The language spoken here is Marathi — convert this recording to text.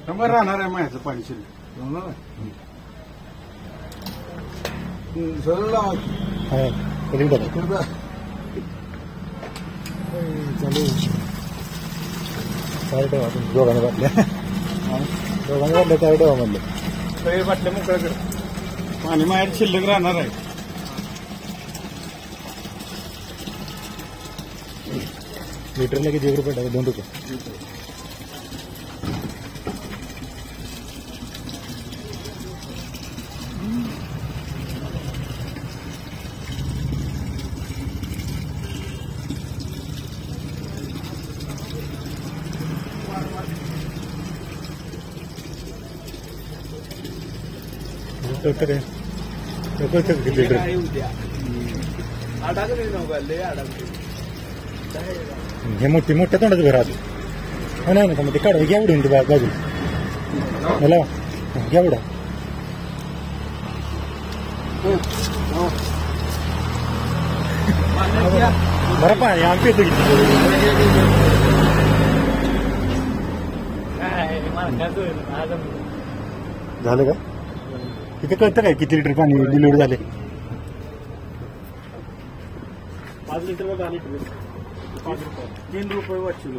शंभर राहणार आहे माझ्याचं पाणी शिल्लक सरळ ठेवा दोघांना बाटल्या काय ठेवा म्हणलं सगळे बाटल्या मोकळ्या कर पाणी माझ्या शिल्लक राहणार आहे लिटरला किती रुपये टाका 2 रुपये किती लिटर हे मोठ्या तोंडाचं घर आलं नाही ना मग ते काढा घ्या उडून ते बाजूला मला घ्या उडा बरं पाणी आमच्या इथं झालं का तिथे कळतं काय किती लिटर पाणी डिलिव्हरी झाले 5 लिटर 3 रुपये वाटशील